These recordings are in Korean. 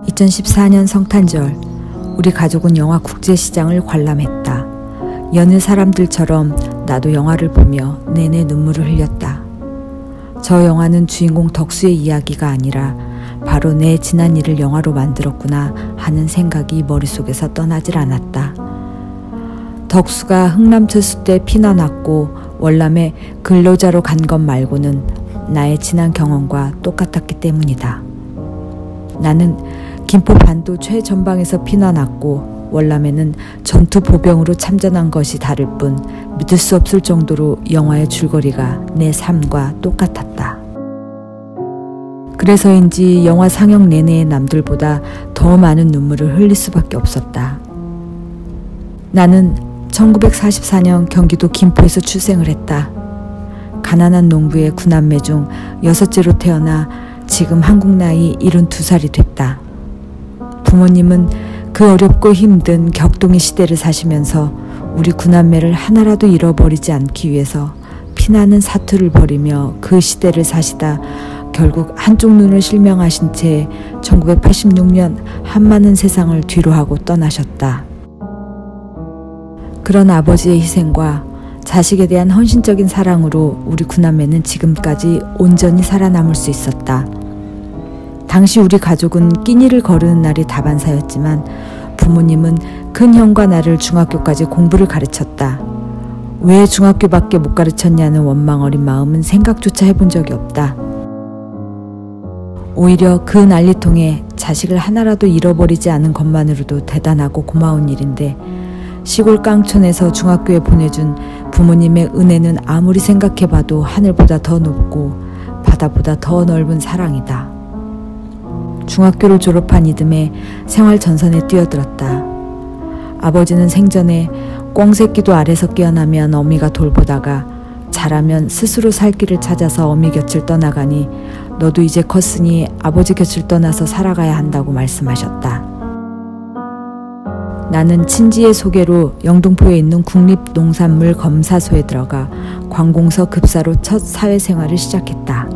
2014년 성탄절, 우리 가족은 영화 국제시장을 관람했다. 여느 사람들처럼 나도 영화를 보며 내내 눈물을 흘렸다. 저 영화는 주인공 덕수의 이야기가 아니라 바로 내 지난 일을 영화로 만들었구나 하는 생각이 머릿속에서 떠나질 않았다. 덕수가 흥남철수 때 피난왔고 월남에 근로자로 간 것 말고는 나의 지난 경험과 똑같았기 때문이다. 나는 김포 반도 최전방에서 피난왔고 월남에는 전투 보병으로 참전한 것이 다를 뿐 믿을 수 없을 정도로 영화의 줄거리가 내 삶과 똑같았다. 그래서인지 영화 상영 내내 남들보다 더 많은 눈물을 흘릴 수밖에 없었다. 나는 1944년 경기도 김포에서 출생을 했다. 가난한 농부의 9남매 중 6째로 태어나 지금 한국 나이 72살이 됐다. 부모님은 그 어렵고 힘든 격동의 시대를 사시면서 우리 9남매를 하나라도 잃어버리지 않기 위해서 피나는 사투를 벌이며 그 시대를 사시다 결국 한쪽 눈을 실명하신 채 1986년 한많은 세상을 뒤로하고 떠나셨다. 그런 아버지의 희생과 자식에 대한 헌신적인 사랑으로 우리 9남매는 지금까지 온전히 살아남을 수 있었다. 당시 우리 가족은 끼니를 거르는 날이 다반사였지만 부모님은 큰형과 나를 중학교까지 공부를 가르쳤다. 왜 중학교밖에 못 가르쳤냐는 원망 어린 마음은 생각조차 해본 적이 없다. 오히려 그 난리통에 자식을 하나라도 잃어버리지 않은 것만으로도 대단하고 고마운 일인데 시골 깡촌에서 중학교에 보내준 부모님의 은혜는 아무리 생각해봐도 하늘보다 더 높고 바다보다 더 넓은 사랑이다. 중학교를 졸업한 이듬해 생활 전선에 뛰어들었다. 아버지는 생전에 꿩새끼도 알에서 깨어나면 어미가 돌보다가 자라면 스스로 살 길을 찾아서 어미 곁을 떠나가니 너도 이제 컸으니 아버지 곁을 떠나서 살아가야 한다고 말씀하셨다. 나는 친지의 소개로 영등포에 있는 국립농산물검사소에 들어가 관공서 급사로 첫 사회생활을 시작했다.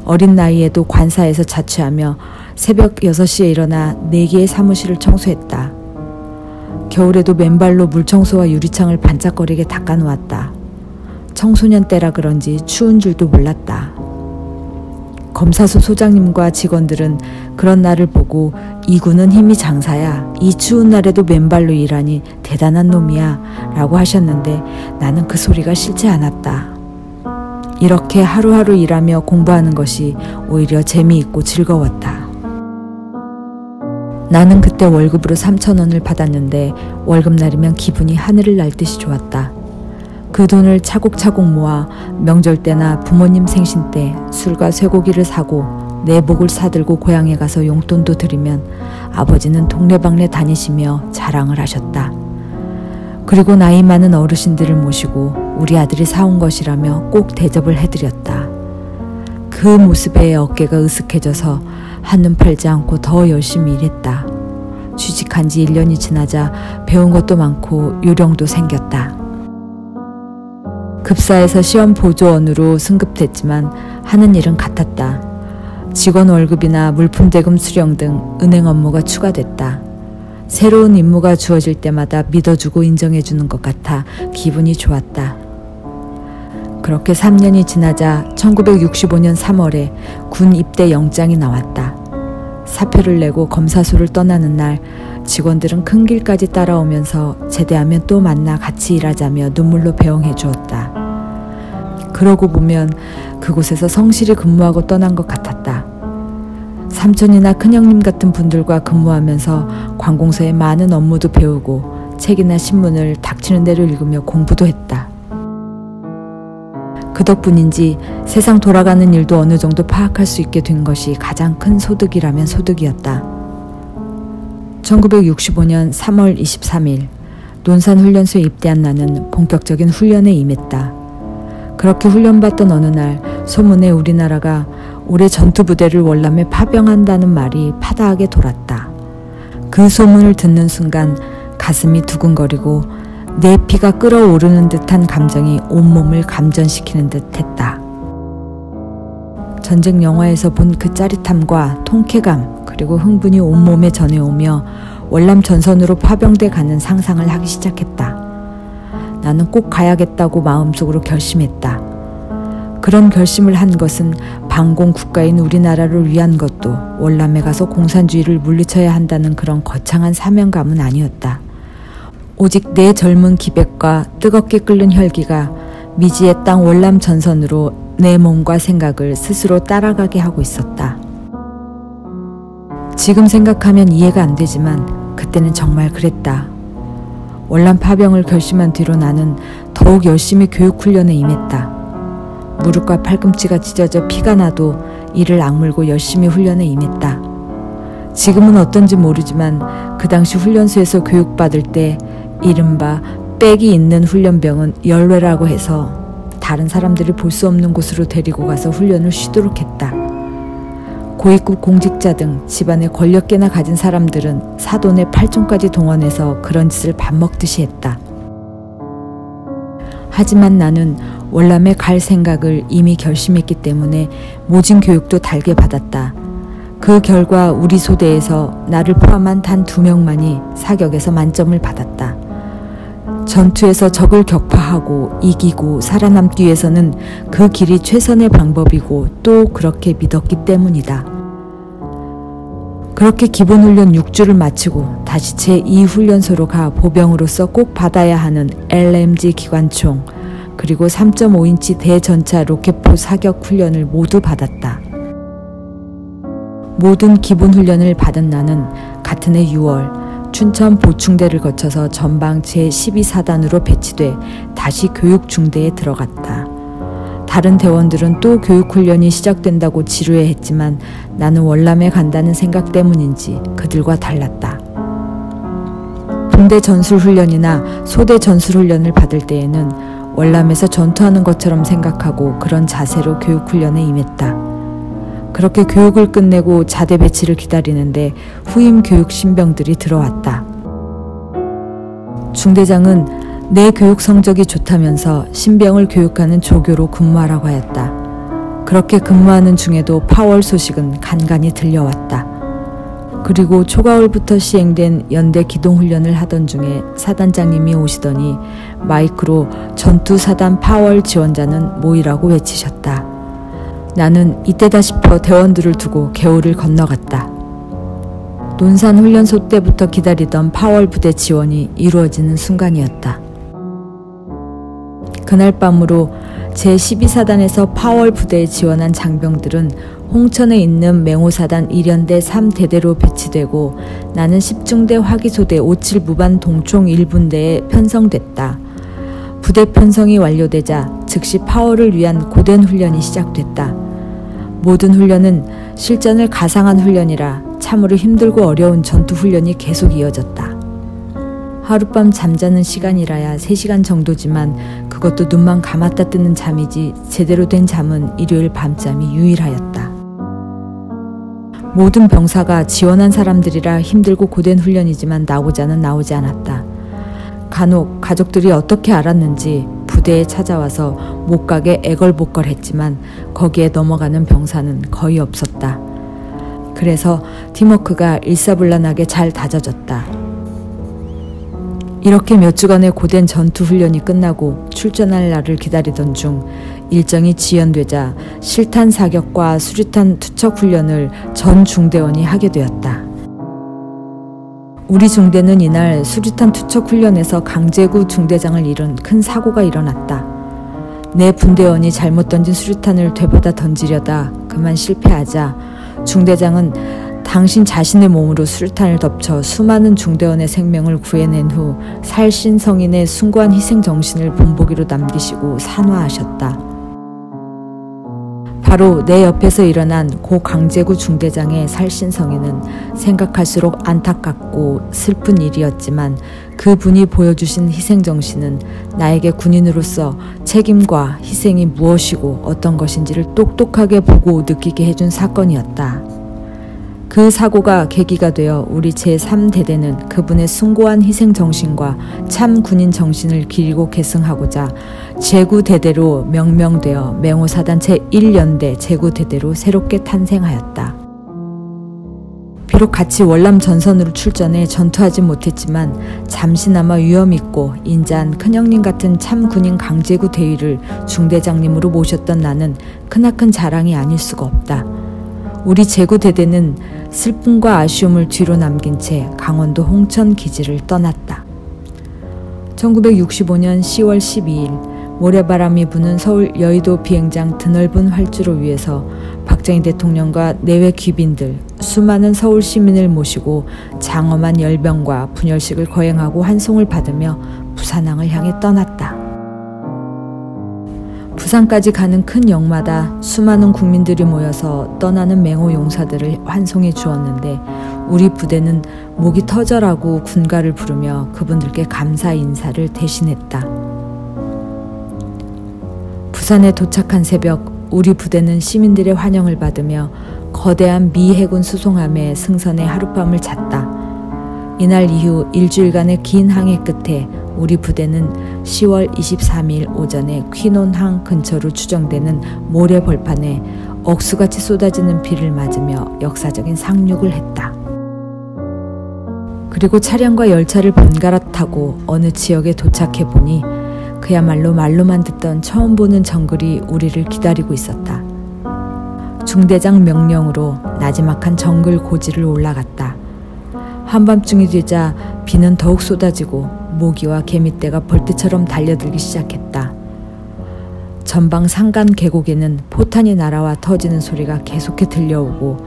어린 나이에도 관사에서 자취하며 새벽 6시에 일어나 4개의 사무실을 청소했다. 겨울에도 맨발로 물청소와 유리창을 반짝거리게 닦아놓았다. 청소년 때라 그런지 추운 줄도 몰랐다. 검사소 소장님과 직원들은 그런 나를 보고 이구는 힘이 장사야. 이 추운 날에도 맨발로 일하니 대단한 놈이야 라고 하셨는데 나는 그 소리가 싫지 않았다. 이렇게 하루하루 일하며 공부하는 것이 오히려 재미있고 즐거웠다. 나는 그때 월급으로 3,000원을 받았는데 월급날이면 기분이 하늘을 날 듯이 좋았다. 그 돈을 차곡차곡 모아 명절 때나 부모님 생신 때 술과 쇠고기를 사고 내 목을 사들고 고향에 가서 용돈도 드리면 아버지는 동네방네 다니시며 자랑을 하셨다. 그리고 나이 많은 어르신들을 모시고 우리 아들이 사온 것이라며 꼭 대접을 해드렸다. 그 모습에 어깨가 으쓱해져서 한눈 팔지 않고 더 열심히 일했다. 취직한 지 1년이 지나자 배운 것도 많고 요령도 생겼다. 급사에서 시험 보조원으로 승급됐지만 하는 일은 같았다. 직원 월급이나 물품 대금 수령 등 은행 업무가 추가됐다. 새로운 임무가 주어질 때마다 믿어주고 인정해주는 것 같아 기분이 좋았다. 그렇게 3년이 지나자 1965년 3월에 군 입대 영장이 나왔다. 사표를 내고 검사소를 떠나는 날 직원들은 큰 길까지 따라오면서 제대하면 또 만나 같이 일하자며 눈물로 배웅해 주었다. 그러고 보면 그곳에서 성실히 근무하고 떠난 것 같았다. 삼촌이나 큰형님 같은 분들과 근무하면서 관공서의 많은 업무도 배우고 책이나 신문을 닥치는 대로 읽으며 공부도 했다. 그 덕분인지 세상 돌아가는 일도 어느 정도 파악할 수 있게 된 것이 가장 큰 소득이라면 소득이었다. 1965년 3월 23일 논산훈련소에 입대한 나는 본격적인 훈련에 임했다. 그렇게 훈련받던 어느 날 소문에 우리나라가 올해 전투부대를 월남에 파병한다는 말이 파다하게 돌았다. 그 소문을 듣는 순간 가슴이 두근거리고 내 피가 끓어오르는 듯한 감정이 온몸을 감전시키는 듯 했다. 전쟁 영화에서 본 그 짜릿함과 통쾌감 그리고 흥분이 온몸에 전해오며 월남 전선으로 파병돼 가는 상상을 하기 시작했다. 나는 꼭 가야겠다고 마음속으로 결심했다. 그런 결심을 한 것은 반공 국가인 우리나라를 위한 것도 월남에 가서 공산주의를 물리쳐야 한다는 그런 거창한 사명감은 아니었다. 오직 내 젊은 기백과 뜨겁게 끓는 혈기가 미지의 땅 월남 전선으로 내 몸과 생각을 스스로 따라가게 하고 있었다. 지금 생각하면 이해가 안 되지만 그때는 정말 그랬다. 월남 파병을 결심한 뒤로 나는 더욱 열심히 교육훈련에 임했다. 무릎과 팔꿈치가 찢어져 피가 나도 이를 악물고 열심히 훈련에 임했다. 지금은 어떤지 모르지만 그 당시 훈련소에서 교육받을 때 이른바 빽이 있는 훈련병은 열외라고 해서 다른 사람들이 볼 수 없는 곳으로 데리고 가서 훈련을 쉬도록 했다. 고위급 공직자 등 집안에 권력계나 가진 사람들은 사돈의 팔촌까지 동원해서 그런 짓을 밥 먹듯이 했다. 하지만 나는 월남에 갈 생각을 이미 결심했기 때문에 모진 교육도 달게 받았다. 그 결과 우리 소대에서 나를 포함한 단 2명만이 사격에서 만점을 받았다. 전투에서 적을 격파하고 이기고 살아남기 위해서는 그 길이 최선의 방법이고 또 그렇게 믿었기 때문이다. 그렇게 기본훈련 6주를 마치고 다시 제2훈련소로 가 보병으로서 꼭 받아야 하는 LMG 기관총 그리고 3.5인치 대전차 로켓포 사격 훈련을 모두 받았다. 모든 기본훈련을 받은 나는 같은 해 6월 춘천 보충대를 거쳐서 전방 제12사단으로 배치돼 다시 교육중대에 들어갔다. 다른 대원들은 또 교육훈련이 시작된다고 지루해했지만 나는 월남에 간다는 생각 때문인지 그들과 달랐다. 분대 전술훈련이나 소대 전술훈련을 받을 때에는 월남에서 전투하는 것처럼 생각하고 그런 자세로 교육훈련에 임했다. 그렇게 교육을 끝내고 자대 배치를 기다리는데 후임 교육 신병들이 들어왔다. 중대장은 내 교육 성적이 좋다면서 신병을 교육하는 조교로 근무하라고 하였다. 그렇게 근무하는 중에도 파월 소식은 간간히 들려왔다. 그리고 초가을부터 시행된 연대 기동훈련을 하던 중에 사단장님이 오시더니 마이크로 전투사단 파월 지원자는 모이라고 외치셨다. 나는 이때다 싶어 대원들을 두고 개울을 건너갔다. 논산 훈련소 때부터 기다리던 파월 부대 지원이 이루어지는 순간이었다. 그날 밤으로 제12사단에서 파월 부대에 지원한 장병들은 홍천에 있는 맹호사단 1연대 3대대로 배치되고 나는 10중대 화기소대 57 무반 동총 1분대에 편성됐다. 부대 편성이 완료되자 즉시 파월을 위한 고된 훈련이 시작됐다. 모든 훈련은 실전을 가상한 훈련이라 참으로 힘들고 어려운 전투 훈련이 계속 이어졌다. 하룻밤 잠자는 시간이라야 3시간 정도지만 그것도 눈만 감았다 뜨는 잠이지 제대로 된 잠은 일요일 밤잠이 유일하였다. 모든 병사가 지원한 사람들이라 힘들고 고된 훈련이지만 나오자는 나오지 않았다. 간혹 가족들이 어떻게 알았는지 부대에 찾아와서 못 가게 애걸복걸했지만 거기에 넘어가는 병사는 거의 없었다. 그래서 팀워크가 일사불란하게 잘 다져졌다. 이렇게 몇 주간의 고된 전투훈련이 끝나고 출전할 날을 기다리던 중 일정이 지연되자 실탄 사격과 수류탄 투척 훈련을 전 중대원이 하게 되었다. 우리 중대는 이날 수류탄 투척 훈련에서 강재구 중대장을 잃은 큰 사고가 일어났다. 내 분대원이 잘못 던진 수류탄을 되받아 던지려다 그만 실패하자 중대장은 당신 자신의 몸으로 수류탄을 덮쳐 수많은 중대원의 생명을 구해낸 후 살신성인의 숭고한 희생정신을 본보기로 남기시고 산화하셨다. 바로 내 옆에서 일어난 고 강재구 중대장의 살신성인은 생각할수록 안타깝고 슬픈 일이었지만 그분이 보여주신 희생정신은 나에게 군인으로서 책임과 희생이 무엇이고 어떤 것인지를 똑똑하게 보고 느끼게 해준 사건이었다. 그 사고가 계기가 되어 우리 제3대대는 그분의 숭고한 희생정신과 참 군인 정신을 기리고 계승하고자 제구대대로 명명되어 맹호사단 제1연대 제구대대로 새롭게 탄생하였다. 비록 같이 월남 전선으로 출전해 전투하지 못했지만 잠시나마 위험있고 인자한 큰형님 같은 참 군인 강제구 대위를 중대장님으로 모셨던 나는 크나큰 자랑이 아닐 수가 없다. 우리 제구대대는 슬픔과 아쉬움을 뒤로 남긴 채 강원도 홍천 기지를 떠났다. 1965년 10월 12일 모래바람이 부는 서울 여의도 비행장 드넓은 활주로 위에서 박정희 대통령과 내외 귀빈들, 수많은 서울 시민을 모시고 장엄한 열병과 분열식을 거행하고 환송을 받으며 부산항을 향해 떠났다. 부산까지 가는 큰 역마다 수많은 국민들이 모여서 떠나는 맹호 용사들을 환송해 주었는데 우리 부대는 목이 터져라고 군가를 부르며 그분들께 감사 인사를 대신했다. 부산에 도착한 새벽 우리 부대는 시민들의 환영을 받으며 거대한 미 해군 수송함에 승선해 하룻밤을 잤다. 이날 이후 일주일간의 긴 항해 끝에 우리 부대는 10월 23일 오전에 퀴논항 근처로 추정되는 모래 벌판에 억수같이 쏟아지는 비를 맞으며 역사적인 상륙을 했다. 그리고 차량과 열차를 번갈아 타고 어느 지역에 도착해 보니 그야말로 말로만 듣던 처음 보는 정글이 우리를 기다리고 있었다. 중대장 명령으로 나지막한 정글 고지를 올라갔다. 한밤중이 되자 비는 더욱 쏟아지고 모기와 개미떼가 벌떼처럼 달려들기 시작했다. 전방 산간 계곡에는 포탄이 날아와 터지는 소리가 계속해 들려오고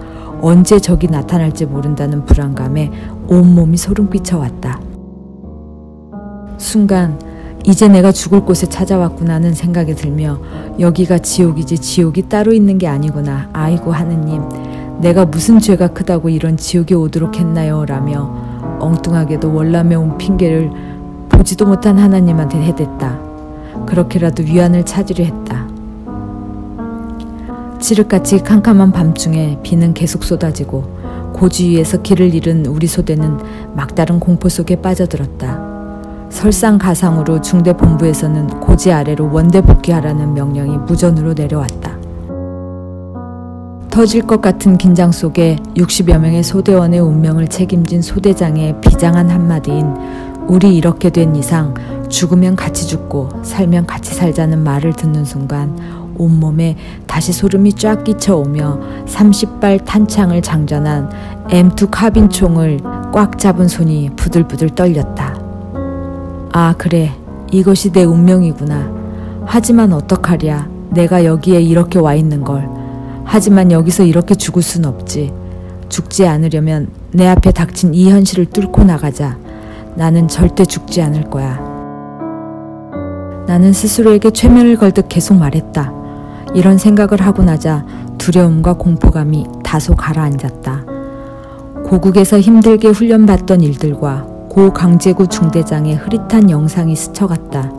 언제 적이 나타날지 모른다는 불안감에 온몸이 소름 끼쳐왔다. 순간 이제 내가 죽을 곳에 찾아왔구나는 생각이 들며 여기가 지옥이지 지옥이 따로 있는 게 아니구나. 아이고 하느님, 내가 무슨 죄가 크다고 이런 지옥에 오도록 했나요? 라며 엉뚱하게도 월남에 온 핑계를 보지도 못한 하나님한테 해댔다. 그렇게라도 위안을 찾으려 했다. 칠흑같이 캄캄한 밤중에 비는 계속 쏟아지고 고지 위에서 길을 잃은 우리 소대는 막다른 공포 속에 빠져들었다. 설상가상으로 중대 본부에서는 고지 아래로 원대 복귀하라는 명령이 무전으로 내려왔다. 터질 것 같은 긴장 속에 60여 명의 소대원의 운명을 책임진 소대장의 비장한 한마디인 우리 이렇게 된 이상 죽으면 같이 죽고 살면 같이 살자는 말을 듣는 순간 온몸에 다시 소름이 쫙 끼쳐오며 30발 탄창을 장전한 M2 카빈총을 꽉 잡은 손이 부들부들 떨렸다. 아, 그래, 이것이 내 운명이구나. 하지만 어떡하랴, 내가 여기에 이렇게 와 있는 걸. 하지만 여기서 이렇게 죽을 순 없지. 죽지 않으려면 내 앞에 닥친 이 현실을 뚫고 나가자. 나는 절대 죽지 않을 거야. 나는 스스로에게 최면을 걸듯 계속 말했다. 이런 생각을 하고 나자 두려움과 공포감이 다소 가라앉았다. 고국에서 힘들게 훈련받던 일들과 고 강제구 중대장의 흐릿한 영상이 스쳐갔다.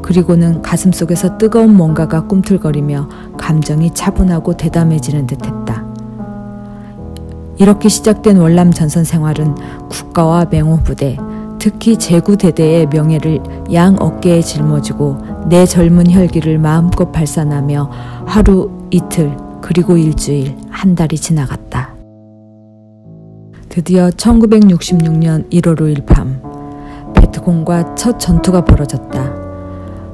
그리고는 가슴속에서 뜨거운 뭔가가 꿈틀거리며 감정이 차분하고 대담해지는 듯했다. 이렇게 시작된 월남 전선 생활은 국가와 맹호부대, 특히 제구대대의 명예를 양 어깨에 짊어지고 내 젊은 혈기를 마음껏 발산하며 하루, 이틀, 그리고 일주일, 한 달이 지나갔다. 드디어 1966년 1월 5일 밤, 베트콩과 첫 전투가 벌어졌다.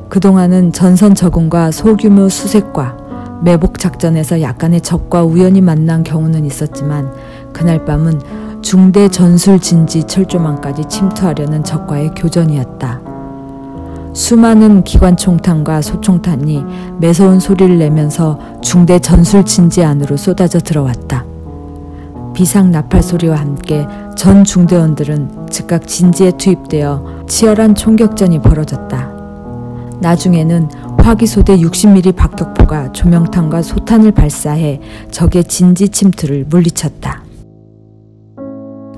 그동안은 전선 적응과 소규모 수색과 매복 작전에서 약간의 적과 우연히 만난 경우는 있었지만 그날 밤은 중대 전술 진지 철조망까지 침투하려는 적과의 교전이었다. 수많은 기관총탄과 소총탄이 매서운 소리를 내면서 중대 전술 진지 안으로 쏟아져 들어왔다. 비상 나팔 소리와 함께 전 중대원들은 즉각 진지에 투입되어 치열한 총격전이 벌어졌다. 나중에는 화기소대 60mm 박격포가 조명탄과 소탄을 발사해 적의 진지 침투를 물리쳤다.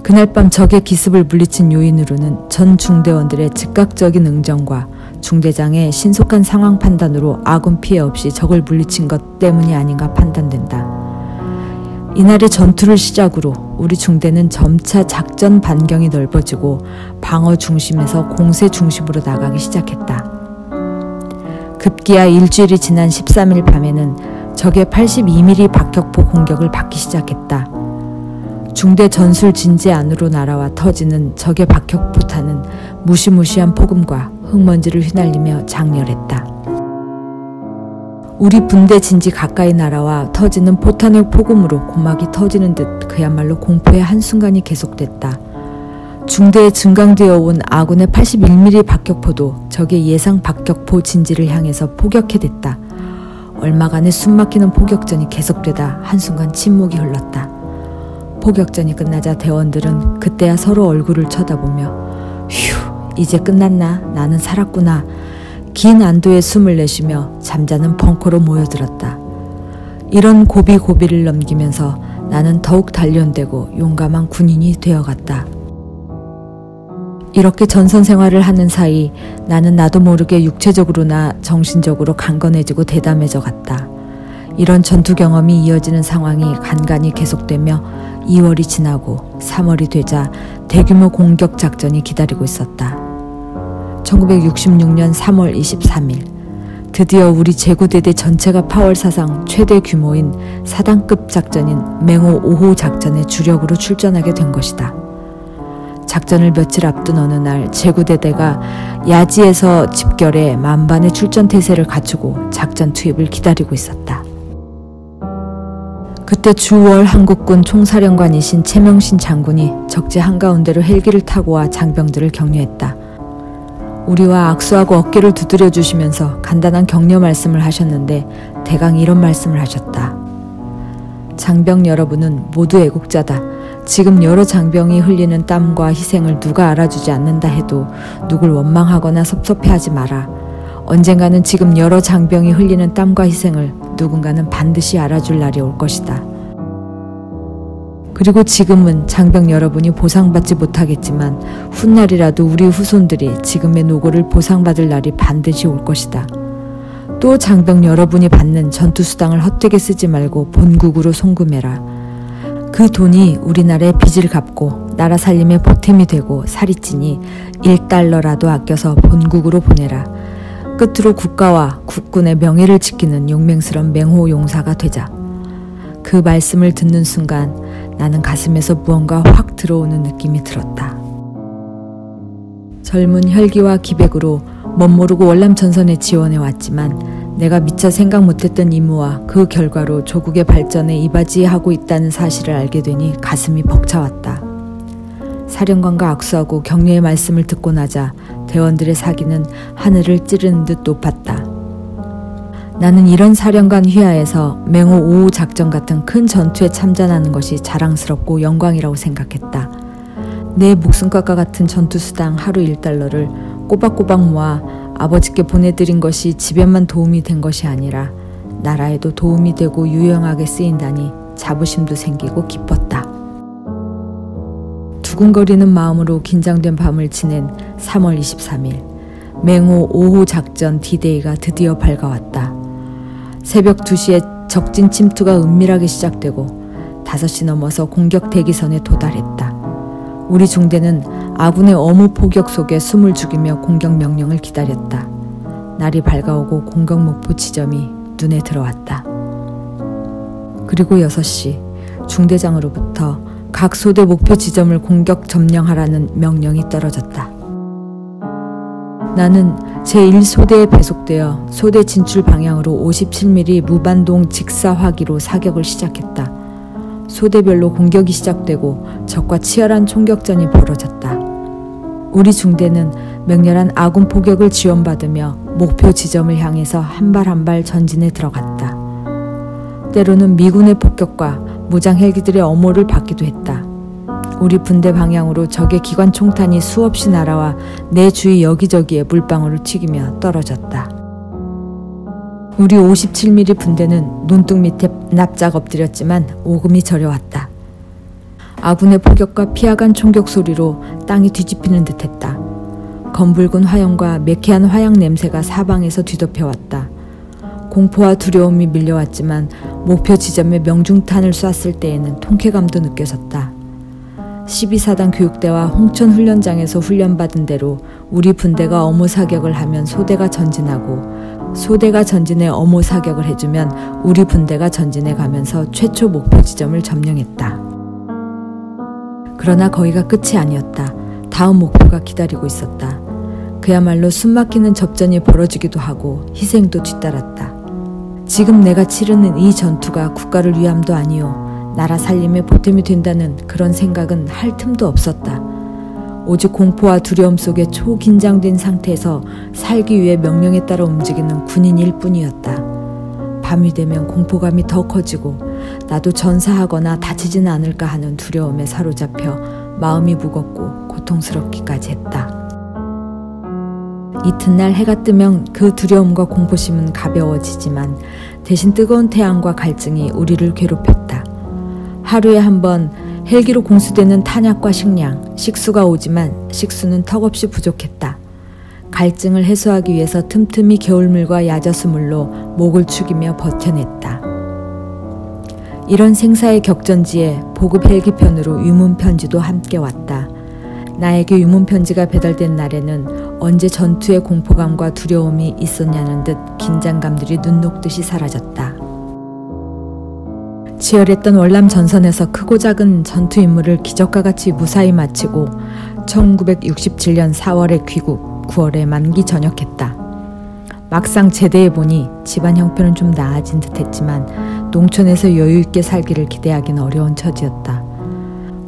그날 밤 적의 기습을 물리친 요인으로는 전 중대원들의 즉각적인 응정과 중대장의 신속한 상황 판단으로 아군 피해 없이 적을 물리친 것 때문이 아닌가 판단된다. 이날의 전투를 시작으로 우리 중대는 점차 작전 반경이 넓어지고 방어 중심에서 공세 중심으로 나가기 시작했다. 급기야 일주일이 지난 13일 밤에는 적의 82mm 박격포 공격을 받기 시작했다. 중대 전술 진지 안으로 날아와 터지는 적의 박격포탄은 무시무시한 폭음과 흙먼지를 휘날리며 장렬했다. 우리 분대 진지 가까이 날아와 터지는 포탄의 폭음으로 고막이 터지는 듯 그야말로 공포의 한순간이 계속됐다. 중대에 증강되어 온 아군의 81mm 박격포도 적의 예상 박격포 진지를 향해서 포격해댔다. 얼마간의 숨막히는 포격전이 계속되다 한순간 침묵이 흘렀다. 포격전이 끝나자 대원들은 그때야 서로 얼굴을 쳐다보며 휴, 이제 끝났나? 나는 살았구나. 긴 안도의 숨을 내쉬며 잠자는 벙커로 모여들었다. 이런 고비고비를 넘기면서 나는 더욱 단련되고 용감한 군인이 되어갔다. 이렇게 전선 생활을 하는 사이 나는 나도 모르게 육체적으로나 정신적으로 강건해지고 대담해져 갔다. 이런 전투 경험이 이어지는 상황이 간간히 계속되며 2월이 지나고 3월이 되자 대규모 공격 작전이 기다리고 있었다. 1966년 3월 23일 드디어 우리 제구대대 전체가 8월 사상 최대 규모인 사단급 작전인 맹호 5호 작전에 주력으로 출전하게 된 것이다. 작전을 며칠 앞둔 어느 날 제구대대가 야지에서 집결해 만반의 출전 태세를 갖추고 작전 투입을 기다리고 있었다. 그때 주월 한국군 총사령관이신 최명신 장군이 적지 한가운데로 헬기를 타고 와 장병들을 격려했다. 우리와 악수하고 어깨를 두드려 주시면서 간단한 격려 말씀을 하셨는데 대강 이런 말씀을 하셨다. 장병 여러분은 모두 애국자다. 지금 여러 장병이 흘리는 땀과 희생을 누가 알아주지 않는다 해도 누굴 원망하거나 섭섭해하지 마라. 언젠가는 지금 여러 장병이 흘리는 땀과 희생을 누군가는 반드시 알아줄 날이 올 것이다. 그리고 지금은 장병 여러분이 보상받지 못하겠지만 훗날이라도 우리 후손들이 지금의 노고를 보상받을 날이 반드시 올 것이다. 또 장병 여러분이 받는 전투수당을 헛되게 쓰지 말고 본국으로 송금해라. 그 돈이 우리나라의 빚을 갚고 나라 살림에 보탬이 되고 살이 찌니 1달러라도 아껴서 본국으로 보내라. 끝으로 국가와 국군의 명예를 지키는 용맹스러운 맹호 용사가 되자. 그 말씀을 듣는 순간 나는 가슴에서 무언가 확 들어오는 느낌이 들었다. 젊은 혈기와 기백으로 멋모르고 월남전선에 지원해 왔지만 내가 미처 생각 못했던 임무와 그 결과로 조국의 발전에 이바지하고 있다는 사실을 알게 되니 가슴이 벅차왔다. 사령관과 악수하고 격려의 말씀을 듣고 나자 대원들의 사기는 하늘을 찌르는 듯 높았다. 나는 이런 사령관 휘하에서 맹호 5호 작전 같은 큰 전투에 참전하는 것이 자랑스럽고 영광이라고 생각했다. 내 목숨값과 같은 전투수당 하루 1달러를 꼬박꼬박 모아 아버지께 보내드린 것이 집에만 도움이 된 것이 아니라 나라에도 도움이 되고 유용하게 쓰인다니 자부심도 생기고 기뻤다. 두근거리는 마음으로 긴장된 밤을 지낸 3월 23일 맹호 5호 작전 D-Day가 드디어 밝아왔다. 새벽 2시에 적진 침투가 은밀하게 시작되고 5시 넘어서 공격 대기선에 도달했다. 우리 중대는 아군의 어무 포격 속에 숨을 죽이며 공격 명령을 기다렸다. 날이 밝아오고 공격 목표 지점이 눈에 들어왔다. 그리고 6시 중대장으로부터 각 소대 목표 지점을 공격 점령하라는 명령이 떨어졌다. 나는 제1소대에 배속되어 소대 진출 방향으로 57mm 무반동 직사화기로 사격을 시작했다. 소대별로 공격이 시작되고 적과 치열한 총격전이 벌어졌다. 우리 중대는 맹렬한 아군 포격을 지원받으며 목표 지점을 향해서 한 발 한 발 전진에 들어갔다. 때로는 미군의 폭격과 무장 헬기들의 엄호를 받기도 했다. 우리 분대 방향으로 적의 기관 총탄이 수없이 날아와 내 주위 여기저기에 물방울을 튀기며 떨어졌다. 우리 57mm 분대는 눈뚝 밑에 납작 엎드렸지만 오금이 저려왔다. 아군의 포격과 피하간 총격 소리로 땅이 뒤집히는 듯했다. 검붉은 화염과 매캐한 화약 냄새가 사방에서 뒤덮여왔다. 공포와 두려움이 밀려왔지만 목표 지점에 명중탄을 쐈을 때에는 통쾌감도 느껴졌다. 12사단 교육대와 홍천 훈련장에서 훈련받은 대로 우리 분대가 어모 사격을 하면 소대가 전진하고, 소대가 전진해 어모 사격을 해주면 우리 분대가 전진해 가면서 최초 목표 지점을 점령했다. 그러나 거기가 끝이 아니었다. 다음 목표가 기다리고 있었다. 그야말로 숨막히는 접전이 벌어지기도 하고 희생도 뒤따랐다. 지금 내가 치르는 이 전투가 국가를 위함도 아니요, 나라 살림에 보탬이 된다는 그런 생각은 할 틈도 없었다. 오직 공포와 두려움 속에 초긴장된 상태에서 살기 위해 명령에 따라 움직이는 군인일 뿐이었다. 밤이 되면 공포감이 더 커지고 나도 전사하거나 다치지는 않을까 하는 두려움에 사로잡혀 마음이 무겁고 고통스럽기까지 했다. 이튿날 해가 뜨면 그 두려움과 공포심은 가벼워지지만 대신 뜨거운 태양과 갈증이 우리를 괴롭혔다. 하루에 한 번 헬기로 공수되는 탄약과 식량, 식수가 오지만 식수는 턱없이 부족했다. 갈증을 해소하기 위해서 틈틈이 겨울물과 야저수물로 목을 축이며 버텨냈다. 이런 생사의 격전지에 보급 헬기편으로 유문편지도 함께 왔다. 나에게 유문편지가 배달된 날에는 언제 전투의 공포감과 두려움이 있었냐는 듯 긴장감들이 눈 녹듯이 사라졌다. 치열했던 월남 전선에서 크고 작은 전투 임무를 기적과 같이 무사히 마치고 1967년 4월에 귀국, 9월에 만기 전역했다. 막상 제대해보니 집안 형편은 좀 나아진 듯 했지만 농촌에서 여유있게 살기를 기대하기는 어려운 처지였다.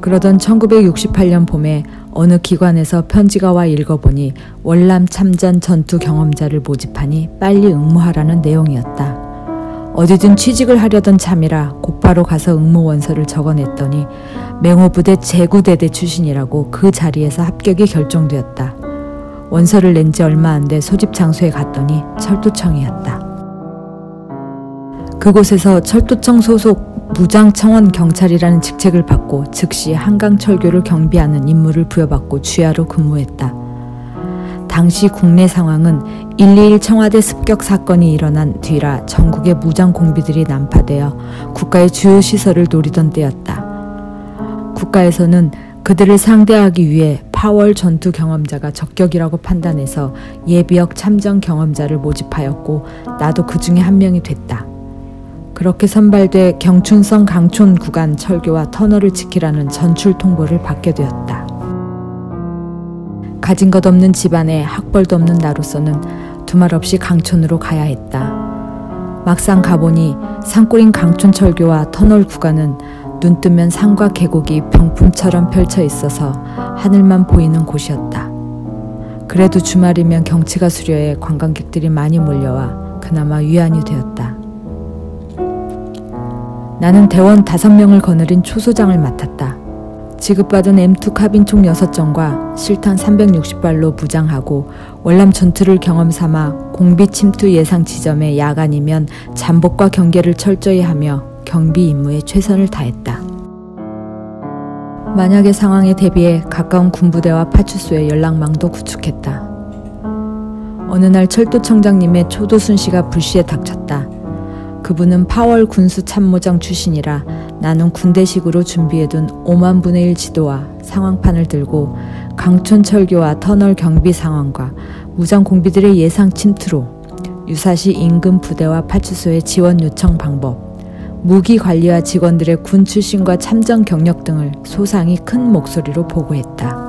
그러던 1968년 봄에 어느 기관에서 편지가 와 읽어보니 월남 참전 전투 경험자를 모집하니 빨리 응모하라는 내용이었다. 어디든 취직을 하려던 참이라 곧바로 가서 응모 원서를 적어냈더니 맹호부대 제구대대 출신이라고 그 자리에서 합격이 결정되었다. 원서를 낸 지 얼마 안 돼 소집 장소에 갔더니 철도청이었다. 그곳에서 철도청 소속 무장청원 경찰이라는 직책을 받고 즉시 한강철교를 경비하는 임무를 부여받고 주야로 근무했다. 당시 국내 상황은 121 청와대 습격 사건이 일어난 뒤라 전국의 무장 공비들이 난파되어 국가의 주요 시설을 노리던 때였다. 국가에서는 그들을 상대하기 위해 파월 전투 경험자가 적격이라고 판단해서 예비역 참전 경험자를 모집하였고 나도 그 중에 한 명이 됐다. 그렇게 선발돼 경춘선 강촌 구간 철교와 터널을 지키라는 전출 통보를 받게 되었다. 가진 것 없는 집안에 학벌도 없는 나로서는 두말 없이 강촌으로 가야 했다. 막상 가보니 산골인 강촌 철교와 터널 구간은 눈 뜨면 산과 계곡이 병풍처럼 펼쳐 있어서 하늘만 보이는 곳이었다. 그래도 주말이면 경치가 수려해 관광객들이 많이 몰려와 그나마 위안이 되었다. 나는 대원 5명을 거느린 초소장을 맡았다. 지급받은 M2 카빈총 6정과 실탄 360발로 무장하고 월남 전투를 경험 삼아 공비 침투 예상 지점에 야간이면 잠복과 경계를 철저히 하며 경비 임무에 최선을 다했다. 만약의 상황에 대비해 가까운 군부대와 파출소에 연락망도 구축했다. 어느 날 철도청장님의 초도순 씨가 불시에 닥쳤다. 그분은 파월 군수 참모장 출신이라 나는 군대식으로 준비해둔 5만 분의 1 지도와 상황판을 들고 강촌 철교와 터널 경비 상황과 무장 공비들의 예상 침투로 유사시 인근 부대와 파출소의 지원 요청 방법, 무기 관리와 직원들의 군 출신과 참전 경력 등을 소상히 큰 목소리로 보고했다.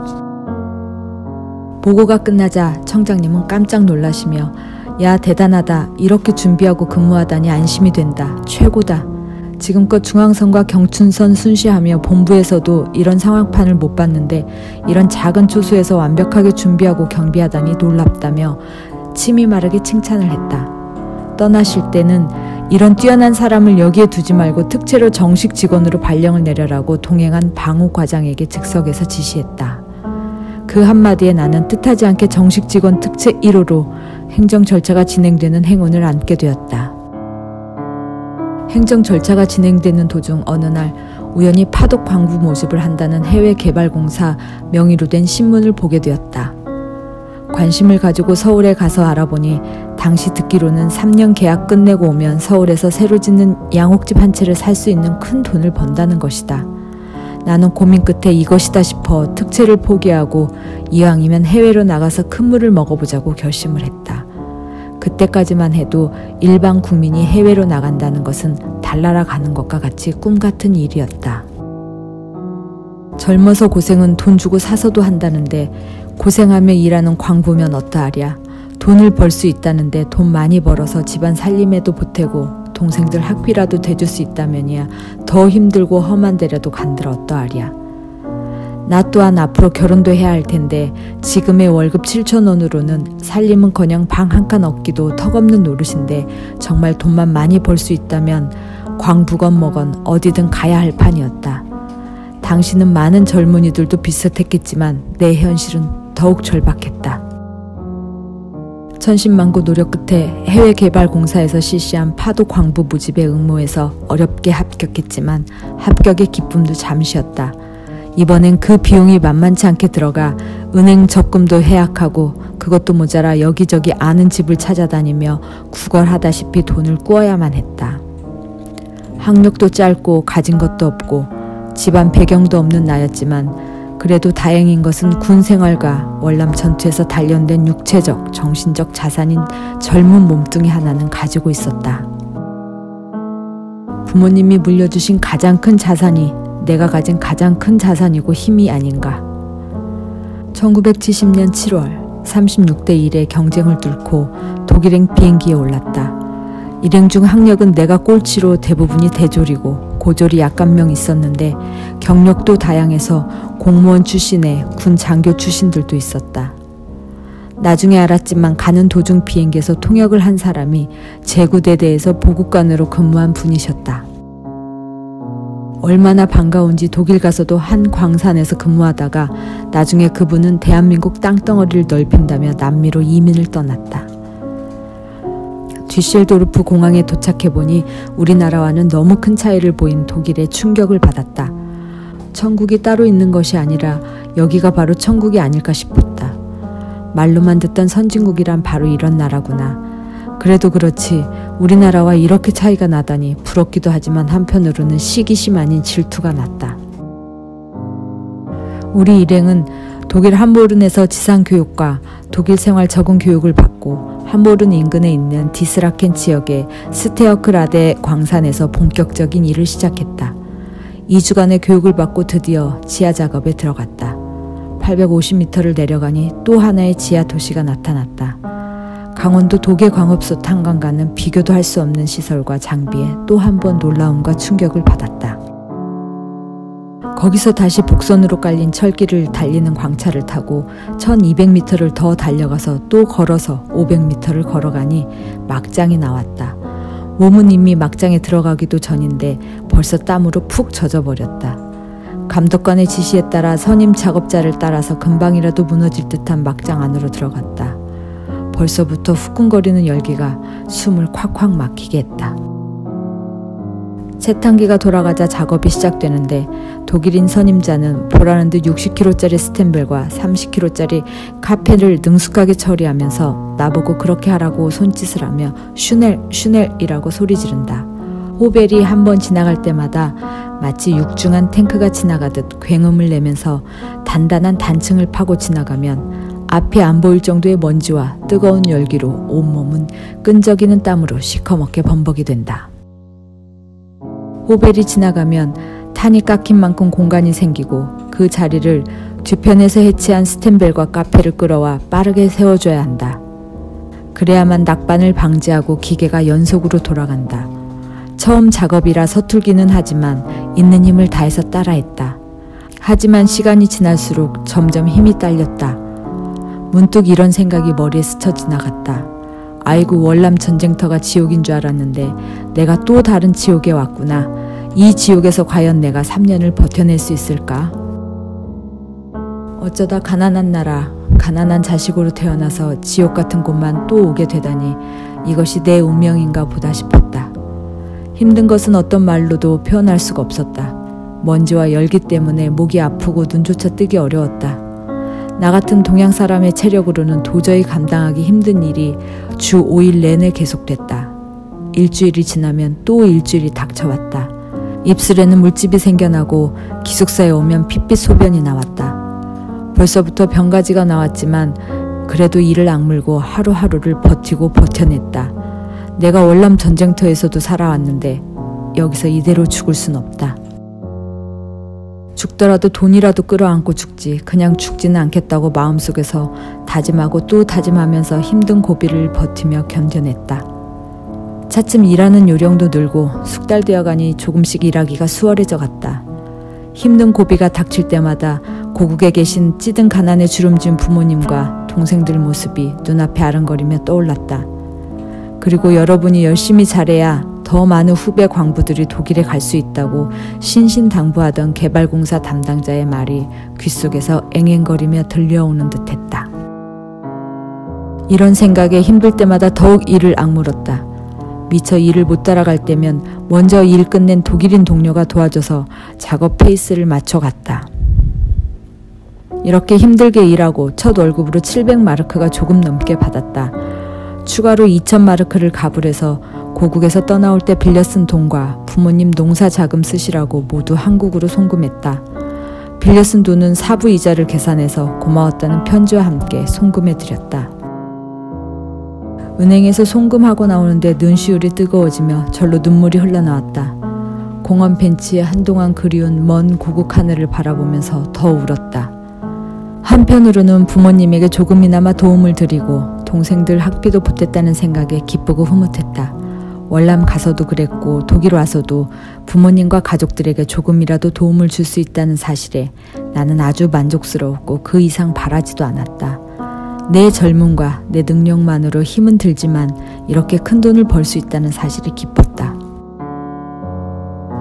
보고가 끝나자 청장님은 깜짝 놀라시며 야 대단하다. 이렇게 준비하고 근무하다니 안심이 된다. 최고다. 지금껏 중앙선과 경춘선 순시하며 본부에서도 이런 상황판을 못 봤는데 이런 작은 초소에서 완벽하게 준비하고 경비하다니 놀랍다며 침이 마르게 칭찬을 했다. 떠나실 때는 이런 뛰어난 사람을 여기에 두지 말고 특채로 정식 직원으로 발령을 내려라고 동행한 방우 과장에게 즉석에서 지시했다. 그 한마디에 나는 뜻하지 않게 정식 직원 특채 1호로 행정 절차가 진행되는 행운을 안게 되었다. 행정 절차가 진행되는 도중 어느 날 우연히 파독 광부 모집을 한다는 해외개발공사 명의로 된 신문을 보게 되었다. 관심을 가지고 서울에 가서 알아보니 당시 듣기로는 3년 계약 끝내고 오면 서울에서 새로 짓는 양옥집 한 채를 살 수 있는 큰 돈을 번다는 것이다. 나는 고민 끝에 이것이다 싶어 특채를 포기하고 이왕이면 해외로 나가서 큰 물을 먹어보자고 결심을 했다. 그때까지만 해도 일반 국민이 해외로 나간다는 것은 달나라 가는 것과 같이 꿈 같은 일이었다. 젊어서 고생은 돈 주고 사서도 한다는데 고생하며 일하는 광부면 어떠하랴. 돈을 벌 수 있다는데 돈 많이 벌어서 집안 살림에도 보태고 동생들 학비라도 대줄 수 있다면이야 더 힘들고 험한 데라도 간들 어떠하랴. 나 또한 앞으로 결혼도 해야 할 텐데 지금의 월급 7,000원으로는 살림은커녕 방 한 칸 얻기도 턱없는 노릇인데 정말 돈만 많이 벌 수 있다면 광부건 뭐건 어디든 가야 할 판이었다. 당시는 많은 젊은이들도 비슷했겠지만 내 현실은 더욱 절박했다. 천신만고 노력 끝에 해외개발공사에서 실시한 파도 광부 모집에 응모해서 어렵게 합격했지만 합격의 기쁨도 잠시였다. 이번엔 그 비용이 만만치 않게 들어가 은행 적금도 해약하고 그것도 모자라 여기저기 아는 집을 찾아다니며 구걸하다시피 돈을 꾸어야만 했다. 학력도 짧고 가진 것도 없고 집안 배경도 없는 나였지만 그래도 다행인 것은 군 생활과 월남 전투에서 단련된 육체적, 정신적 자산인 젊은 몸뚱이 하나는 가지고 있었다. 부모님이 물려주신 가장 큰 자산이 내가 가진 가장 큰 자산이고 힘이 아닌가. 1970년 7월 36대 1의 경쟁을 뚫고 독일행 비행기에 올랐다. 일행 중 학력은 내가 꼴찌로 대부분이 대졸이고 고졸이 약간 명 있었는데 경력도 다양해서 공무원 출신에 군 장교 출신들도 있었다. 나중에 알았지만 가는 도중 비행기에서 통역을 한 사람이 제구대대에서 보급관으로 근무한 분이셨다. 얼마나 반가운지 독일 가서도 한 광산에서 근무하다가 나중에 그분은 대한민국 땅덩어리를 넓힌다며 남미로 이민을 떠났다. 뒤셀도르프 공항에 도착해보니 우리나라와는 너무 큰 차이를 보인 독일에 충격을 받았다. 천국이 따로 있는 것이 아니라 여기가 바로 천국이 아닐까 싶었다. 말로만 듣던 선진국이란 바로 이런 나라구나. 그래도 그렇지 우리나라와 이렇게 차이가 나다니 부럽기도 하지만 한편으로는 시기심 아닌 질투가 났다. 우리 일행은 독일 함보른에서 지상교육과 독일 생활 적응 교육을 받고 함보른 인근에 있는 디스라켄 지역의 스테어크라데 광산에서 본격적인 일을 시작했다. 2주간의 교육을 받고 드디어 지하 작업에 들어갔다. 850m를 내려가니 또 하나의 지하 도시가 나타났다. 강원도 도계광업소 탄광과는 비교도 할 수 없는 시설과 장비에 또 한 번 놀라움과 충격을 받았다. 거기서 다시 복선으로 깔린 철길을 달리는 광차를 타고 1200m를 더 달려가서 또 걸어서 500m를 걸어가니 막장이 나왔다. 몸은 이미 막장에 들어가기도 전인데 벌써 땀으로 푹 젖어버렸다. 감독관의 지시에 따라 선임 작업자를 따라서 금방이라도 무너질 듯한 막장 안으로 들어갔다. 벌써부터 후끈거리는 열기가 숨을 콱콱 막히게 했다. 세탄기가 돌아가자 작업이 시작되는데 독일인 선임자는 보라는 듯 60kg짜리 스텐벨과 30kg짜리 카페를 능숙하게 처리하면서 나보고 그렇게 하라고 손짓을 하며 슈넬 슈넬이라고 소리 지른다. 호벨이 한 번 지나갈 때마다 마치 육중한 탱크가 지나가듯 굉음을 내면서 단단한 단층을 파고 지나가면 앞이 안 보일 정도의 먼지와 뜨거운 열기로 온몸은 끈적이는 땀으로 시커멓게 범벅이 된다. 호벨이 지나가면 탄이 깎인 만큼 공간이 생기고 그 자리를 뒤편에서 해체한 스텐벨과 카페를 끌어와 빠르게 세워줘야 한다. 그래야만 낙반을 방지하고 기계가 연속으로 돌아간다. 처음 작업이라 서툴기는 하지만 있는 힘을 다해서 따라했다. 하지만 시간이 지날수록 점점 힘이 딸렸다. 문득 이런 생각이 머리에 스쳐 지나갔다. 아이고 월남 전쟁터가 지옥인 줄 알았는데 내가 또 다른 지옥에 왔구나. 이 지옥에서 과연 내가 3년을 버텨낼 수 있을까? 어쩌다 가난한 나라, 가난한 자식으로 태어나서 지옥 같은 곳만 또 오게 되다니 이것이 내 운명인가 보다 싶었다. 힘든 것은 어떤 말로도 표현할 수가 없었다. 먼지와 열기 때문에 목이 아프고 눈조차 뜨기 어려웠다. 나 같은 동양 사람의 체력으로는 도저히 감당하기 힘든 일이 주 5일 내내 계속됐다. 일주일이 지나면 또 일주일이 닥쳐왔다. 입술에는 물집이 생겨나고 기숙사에 오면 핏빛 소변이 나왔다. 벌써부터 병가지가 나왔지만 그래도 이를 악물고 하루하루를 버티고 버텨냈다. 내가 월남 전쟁터에서도 살아왔는데 여기서 이대로 죽을 순 없다. 죽더라도 돈이라도 끌어안고 죽지 그냥 죽지는 않겠다고 마음속에서 다짐하고 또 다짐하면서 힘든 고비를 버티며 견뎌냈다. 차츰 일하는 요령도 늘고 숙달되어 가니 조금씩 일하기가 수월해져 갔다. 힘든 고비가 닥칠 때마다 고국에 계신 찌든 가난에 주름진 부모님과 동생들 모습이 눈앞에 아른거리며 떠올랐다. 그리고 여러분이 열심히 잘해야 더 많은 후배 광부들이 독일에 갈 수 있다고 신신당부하던 개발공사 담당자의 말이 귓속에서 앵앵거리며 들려오는 듯했다. 이런 생각에 힘들 때마다 더욱 이를 악물었다. 미처 일을 못 따라갈 때면 먼저 일 끝낸 독일인 동료가 도와줘서 작업 페이스를 맞춰갔다. 이렇게 힘들게 일하고 첫 월급으로 700마르크가 조금 넘게 받았다. 추가로 2000마르크를 가불해서 고국에서 떠나올 때 빌려 쓴 돈과 부모님 농사 자금 쓰시라고 모두 한국으로 송금했다. 빌려 쓴 돈은 사부 이자를 계산해서 고마웠다는 편지와 함께 송금해드렸다. 은행에서 송금하고 나오는데 눈시울이 뜨거워지며 절로 눈물이 흘러나왔다. 공원 벤치에 한동안 그리운 먼 고국 하늘을 바라보면서 더 울었다. 한편으로는 부모님에게 조금이나마 도움을 드리고 동생들 학비도 보탰다는 생각에 기쁘고 흐뭇했다. 월남 가서도 그랬고 독일 와서도 부모님과 가족들에게 조금이라도 도움을 줄 수 있다는 사실에 나는 아주 만족스러웠고 그 이상 바라지도 않았다. 내 젊음과 내 능력만으로 힘은 들지만 이렇게 큰 돈을 벌 수 있다는 사실이 기뻤다.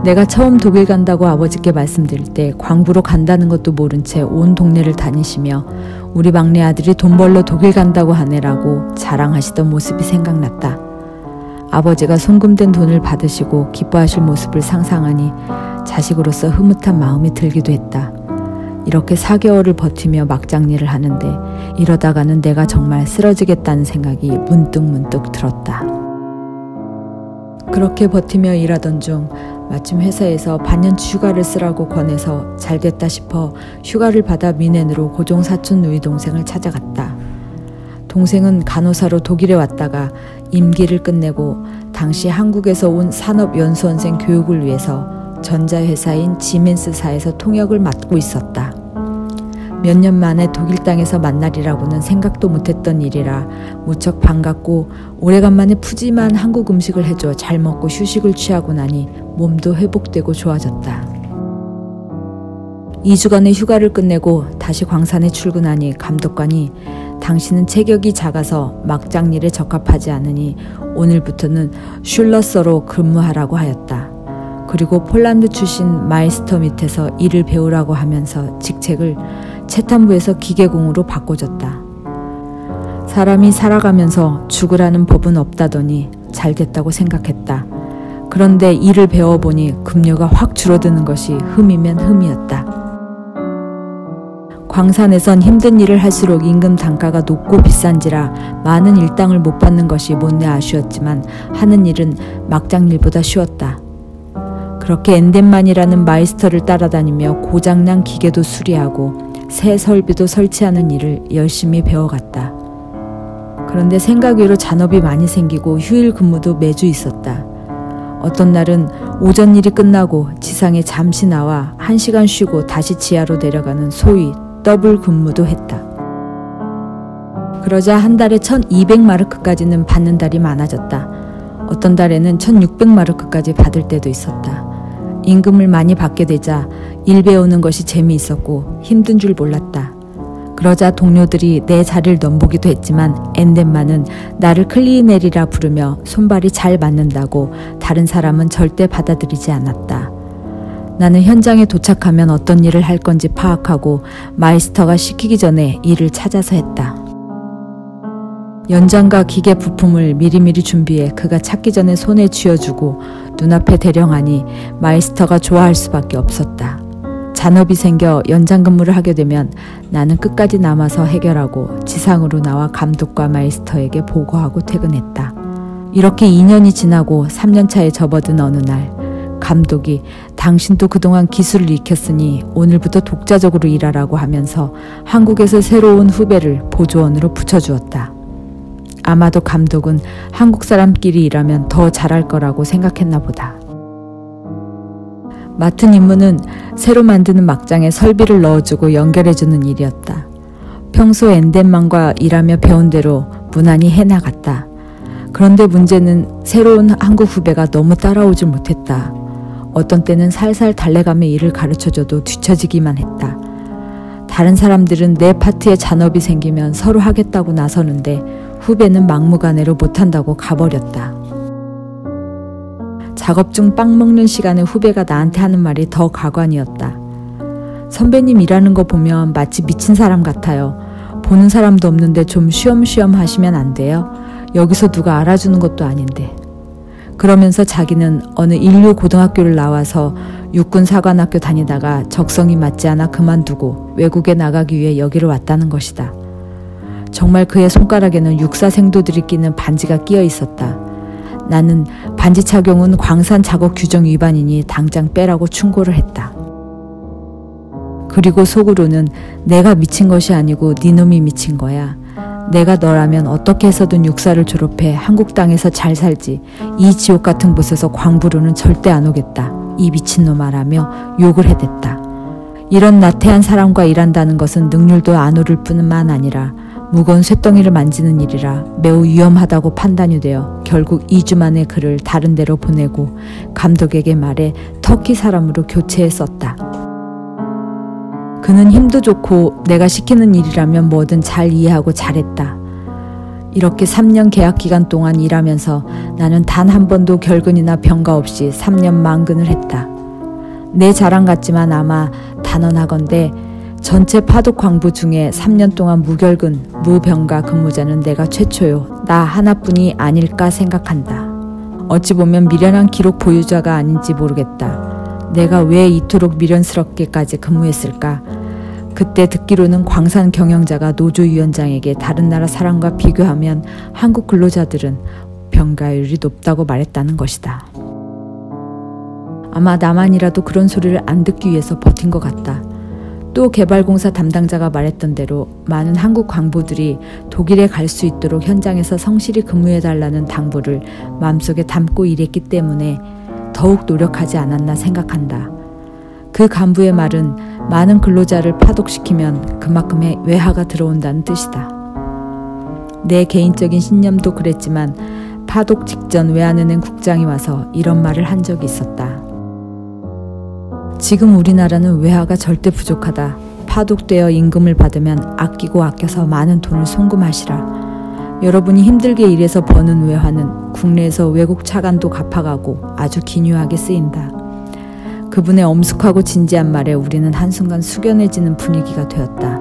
내가 처음 독일 간다고 아버지께 말씀드릴 때 광부로 간다는 것도 모른 채 온 동네를 다니시며 우리 막내 아들이 돈 벌러 독일 간다고 하네라고 자랑하시던 모습이 생각났다. 아버지가 송금된 돈을 받으시고 기뻐하실 모습을 상상하니 자식으로서 흐뭇한 마음이 들기도 했다. 이렇게 4개월을 버티며 막장일을 하는데 이러다가는 내가 정말 쓰러지겠다는 생각이 문득 들었다. 그렇게 버티며 일하던 중 마침 회사에서 반년치 휴가를 쓰라고 권해서 잘됐다 싶어 휴가를 받아 뮌헨으로 고종 사촌 누이 동생을 찾아갔다. 동생은 간호사로 독일에 왔다가 임기를 끝내고 당시 한국에서 온 산업연수원생 교육을 위해서 전자회사인 지멘스사에서 통역을 맡고 있었다. 몇 년 만에 독일 땅에서 만나리라고는 생각도 못했던 일이라 무척 반갑고 오래간만에 푸짐한 한국 음식을 해줘 잘 먹고 휴식을 취하고 나니 몸도 회복되고 좋아졌다. 2주간의 휴가를 끝내고 다시 광산에 출근하니 감독관이 당신은 체격이 작아서 막장일에 적합하지 않으니 오늘부터는 슐러서로 근무하라고 하였다. 그리고 폴란드 출신 마이스터 밑에서 일을 배우라고 하면서 직책을 채탄부에서 기계공으로 바꿔줬다. 사람이 살아가면서 죽으라는 법은 없다더니 잘 됐다고 생각했다. 그런데 일을 배워보니 급료가 확 줄어드는 것이 흠이면 흠이었다. 광산에선 힘든 일을 할수록 임금 단가가 높고 비싼지라 많은 일당을 못 받는 것이 못내 아쉬웠지만 하는 일은 막장일보다 쉬웠다. 그렇게 엔덴만이라는 마이스터를 따라다니며 고장난 기계도 수리하고 새 설비도 설치하는 일을 열심히 배워갔다. 그런데 생각 외로 잔업이 많이 생기고 휴일 근무도 매주 있었다. 어떤 날은 오전 일이 끝나고 지상에 잠시 나와 1시간 쉬고 다시 지하로 내려가는 소위 더블 근무도 했다. 그러자 한 달에 1200마르크까지는 받는 달이 많아졌다. 어떤 달에는 1600마르크까지 받을 때도 있었다. 임금을 많이 받게 되자 일 배우는 것이 재미있었고 힘든 줄 몰랐다. 그러자 동료들이 내 자리를 넘보기도 했지만 엔덴만은 나를 클리넬이라 부르며 손발이 잘 맞는다고 다른 사람은 절대 받아들이지 않았다. 나는 현장에 도착하면 어떤 일을 할 건지 파악하고 마이스터가 시키기 전에 일을 찾아서 했다. 연장과 기계 부품을 미리미리 준비해 그가 찾기 전에 손에 쥐어주고 눈앞에 대령하니 마이스터가 좋아할 수밖에 없었다. 잔업이 생겨 연장 근무를 하게 되면 나는 끝까지 남아서 해결하고 지상으로 나와 감독과 마이스터에게 보고하고 퇴근했다. 이렇게 2년이 지나고 3년차에 접어든 어느 날 감독이 당신도 그동안 기술을 익혔으니 오늘부터 독자적으로 일하라고 하면서 한국에서 새로 온 후배를 보조원으로 붙여주었다. 아마도 감독은 한국 사람끼리 일하면 더 잘할 거라고 생각했나 보다. 맡은 임무는 새로 만드는 막장에 설비를 넣어주고 연결해주는 일이었다. 평소 엔덴만과 일하며 배운 대로 무난히 해나갔다. 그런데 문제는 새로운 한국 후배가 너무 따라오질 못했다. 어떤 때는 살살 달래가며 일을 가르쳐줘도 뒤처지기만 했다. 다른 사람들은 내 파트에 잔업이 생기면 서로 하겠다고 나서는데 후배는 막무가내로 못한다고 가버렸다. 작업 중 빵 먹는 시간에 후배가 나한테 하는 말이 더 가관이었다. 선배님 일하는 거 보면 마치 미친 사람 같아요. 보는 사람도 없는데 좀 쉬엄쉬엄 하시면 안 돼요? 여기서 누가 알아주는 것도 아닌데. 그러면서 자기는 어느 인류 고등학교를 나와서 육군 사관학교 다니다가 적성이 맞지 않아 그만두고 외국에 나가기 위해 여기로 왔다는 것이다. 정말 그의 손가락에는 육사 생도들이 끼는 반지가 끼어 있었다. 나는 반지 착용은 광산 작업 규정 위반이니 당장 빼라고 충고를 했다. 그리고 속으로는 내가 미친 것이 아니고 네 놈이 미친 거야. 내가 너라면 어떻게 해서든 육사를 졸업해 한국 땅에서 잘 살지. 이 지옥 같은 곳에서 광부로는 절대 안 오겠다. 이 미친놈 하라며 욕을 해댔다. 이런 나태한 사람과 일한다는 것은 능률도 안 오를 뿐만 아니라 무거운 쇳덩이를 만지는 일이라 매우 위험하다고 판단이 되어 결국 2주 만에 그를 다른 데로 보내고 감독에게 말해 터키 사람으로 교체했었다. 그는 힘도 좋고 내가 시키는 일이라면 뭐든 잘 이해하고 잘했다. 이렇게 3년 계약 기간 동안 일하면서 나는 단 한 번도 결근이나 병가 없이 3년 망근을 했다. 내 자랑 같지만 아마 단언하건대 전체 파독 광부 중에 3년 동안 무결근, 무병가 근무자는 내가 최초요. 나 하나뿐이 아닐까 생각한다. 어찌 보면 미련한 기록 보유자가 아닌지 모르겠다. 내가 왜 이토록 미련스럽게까지 근무했을까? 그때 듣기로는 광산 경영자가 노조위원장에게 다른 나라 사람과 비교하면 한국 근로자들은 병가율이 높다고 말했다는 것이다. 아마 나만이라도 그런 소리를 안 듣기 위해서 버틴 것 같다. 또 개발공사 담당자가 말했던 대로 많은 한국 광부들이 독일에 갈 수 있도록 현장에서 성실히 근무해달라는 당부를 마음속에 담고 일했기 때문에 더욱 노력하지 않았나 생각한다. 그 간부의 말은 많은 근로자를 파독시키면 그만큼의 외화가 들어온다는 뜻이다. 내 개인적인 신념도 그랬지만 파독 직전 외환은행 국장이 와서 이런 말을 한 적이 있었다. 지금 우리나라는 외화가 절대 부족하다. 파독되어 임금을 받으면 아끼고 아껴서 많은 돈을 송금하시라. 여러분이 힘들게 일해서 버는 외화는 국내에서 외국 차관도 갚아가고 아주 기묘하게 쓰인다. 그분의 엄숙하고 진지한 말에 우리는 한순간 숙연해지는 분위기가 되었다.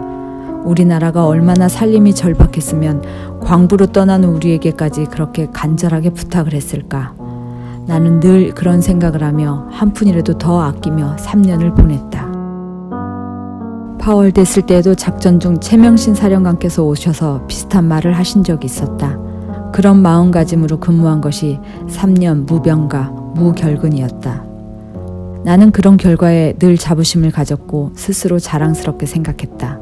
우리나라가 얼마나 살림이 절박했으면 광부로 떠나는 우리에게까지 그렇게 간절하게 부탁을 했을까. 나는 늘 그런 생각을 하며 한 푼이라도 더 아끼며 3년을 보냈다. 파월 됐을 때에도 작전 중 최명신 사령관께서 오셔서 비슷한 말을 하신 적이 있었다. 그런 마음가짐으로 근무한 것이 3년 무병가, 무결근이었다. 나는 그런 결과에 늘 자부심을 가졌고 스스로 자랑스럽게 생각했다.